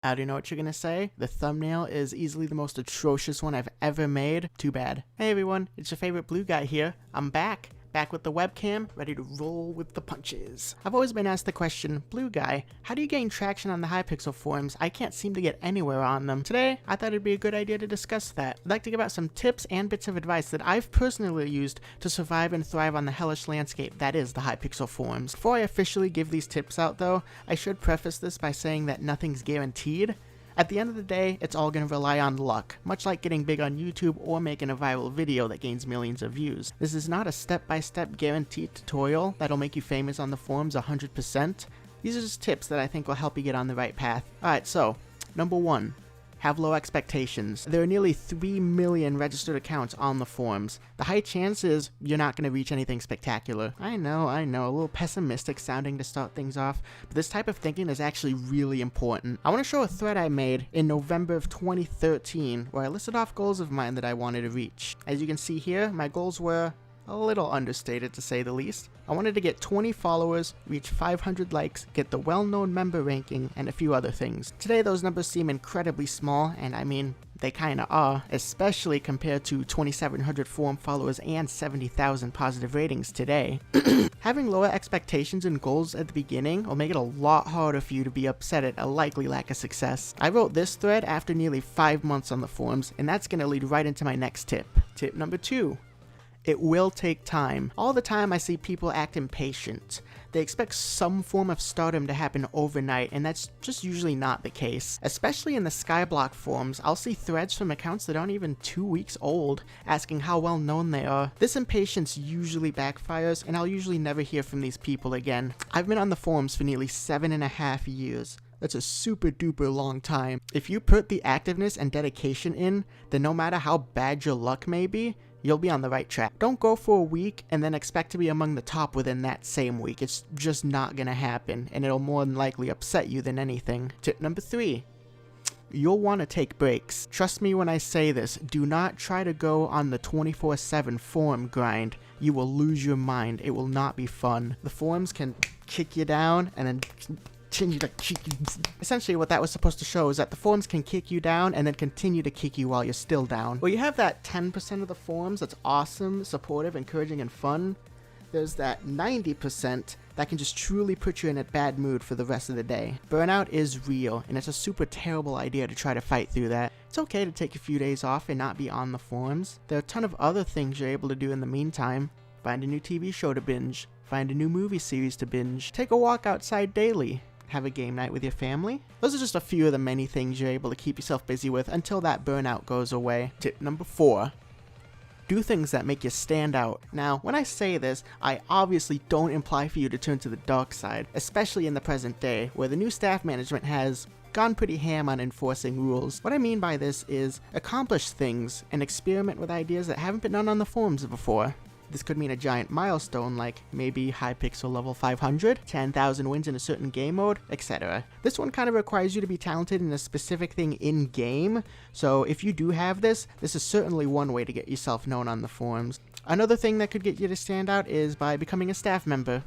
I already know what you're gonna say. The thumbnail is easily the most atrocious one I've ever made. Too bad. Hey everyone, it's your favorite blue guy here. I'm back with the webcam, ready to roll with the punches. I've always been asked the question, blue guy, how do you gain traction on the Hypixel Forums? I can't seem to get anywhere on them. Today, I thought it'd be a good idea to discuss that. I'd like to give out some tips and bits of advice that I've personally used to survive and thrive on the hellish landscape that is the Hypixel Forums. Before I officially give these tips out though, I should preface this by saying that nothing's guaranteed. At the end of the day, it's all going to rely on luck, much like getting big on YouTube or making a viral video that gains millions of views. This is not a step-by-step guaranteed tutorial that'll make you famous on the forums 100%. These are just tips that I think will help you get on the right path. Alright, so, number 1. Have low expectations. There are nearly 3 million registered accounts on the forums. The high chance is you're not going to reach anything spectacular. I know, a little pessimistic sounding to start things off, but this type of thinking is actually really important. I want to show a thread I made in November of 2013 where I listed off goals of mine that I wanted to reach. As you can see here, my goals were a little understated to say the least. I wanted to get 20 followers, reach 500 likes, get the well-known member ranking, and a few other things. Today those numbers seem incredibly small, and I mean, they kinda are, especially compared to 2,700 forum followers and 70,000 positive ratings today. Having lower expectations and goals at the beginning will make it a lot harder for you to be upset at a likely lack of success. I wrote this thread after nearly 5 months on the forums, and that's gonna lead right into my next tip. Tip number 2. It will take time. All the time I see people act impatient. They expect some form of stardom to happen overnight, and that's just usually not the case. Especially in the skyblock forums, I'll see threads from accounts that aren't even 2 weeks old, asking how well known they are. This impatience usually backfires, and I'll usually never hear from these people again. I've been on the forums for nearly 7.5 years. That's a super duper long time. If you put the activeness and dedication in, then no matter how bad your luck may be, you'll be on the right track. Don't go for a week and then expect to be among the top within that same week. It's just not gonna happen, and it'll more than likely upset you than anything. Tip number 3. You'll want to take breaks. Trust me when I say this, do not try to go on the 24/7 forum grind. You will lose your mind. It will not be fun. The forums can kick you down and then continue to kick you. Essentially what that was supposed to show is that the forums can kick you down and then continue to kick you while you're still down. Well, you have that 10% of the forums that's awesome, supportive, encouraging, and fun. There's that 90% that can just truly put you in a bad mood for the rest of the day. Burnout is real, and it's a super terrible idea to try to fight through that. It's okay to take a few days off and not be on the forums. There are a ton of other things you're able to do in the meantime. Find a new TV show to binge. Find a new movie series to binge. Take a walk outside daily. Have a game night with your family. Those are just a few of the many things you're able to keep yourself busy with until that burnout goes away. Tip number 4. Do things that make you stand out. Now, when I say this, I obviously don't imply for you to turn to the dark side, especially in the present day, where the new staff management has gone pretty ham on enforcing rules. What I mean by this is accomplish things and experiment with ideas that haven't been done on the forums before. This could mean a giant milestone like maybe Hypixel level 500, 10,000 wins in a certain game mode, etc. This one kind of requires you to be talented in a specific thing in-game, so if you do have this, this is certainly one way to get yourself known on the forums. Another thing that could get you to stand out is by becoming a staff member.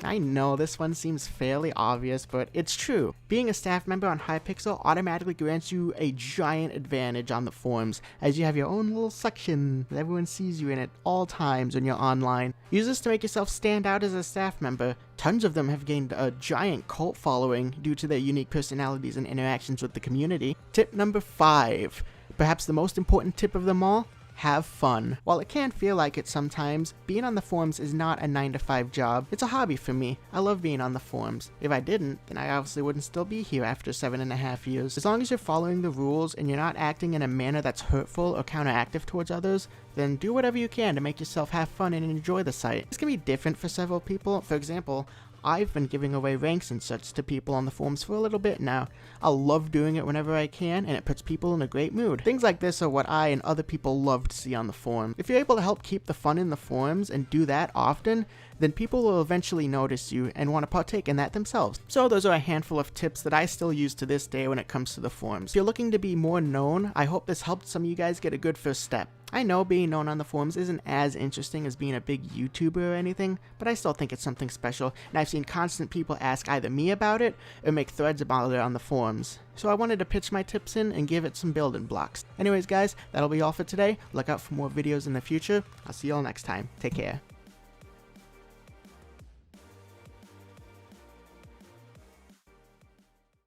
I know this one seems fairly obvious, but it's true. Being a staff member on Hypixel automatically grants you a giant advantage on the forums, as you have your own little section that everyone sees you in at all times when you're online. Use this to make yourself stand out as a staff member. Tons of them have gained a giant cult following due to their unique personalities and interactions with the community. Tip number 5. Perhaps the most important tip of them all. Have fun. While it can feel like it sometimes, being on the forums is not a 9-to-5 job. It's a hobby for me. I love being on the forums. If I didn't, then I obviously wouldn't still be here after 7.5 years. As long as you're following the rules and you're not acting in a manner that's hurtful or counteractive towards others, then do whatever you can to make yourself have fun and enjoy the site. This can be different for several people. For example, I've been giving away ranks and such to people on the forums for a little bit now. I love doing it whenever I can, and it puts people in a great mood. Things like this are what I and other people love to see on the forum. If you're able to help keep the fun in the forums and do that often, then people will eventually notice you and want to partake in that themselves. So those are a handful of tips that I still use to this day when it comes to the forums. If you're looking to be more known, I hope this helped some of you guys get a good first step. I know being known on the forums isn't as interesting as being a big YouTuber or anything, but I still think it's something special, and I've seen constant people ask either me about it or make threads about it on the forums. So I wanted to pitch my tips in and give it some building blocks. Anyways guys, that'll be all for today. Look out for more videos in the future. I'll see you all next time. Take care.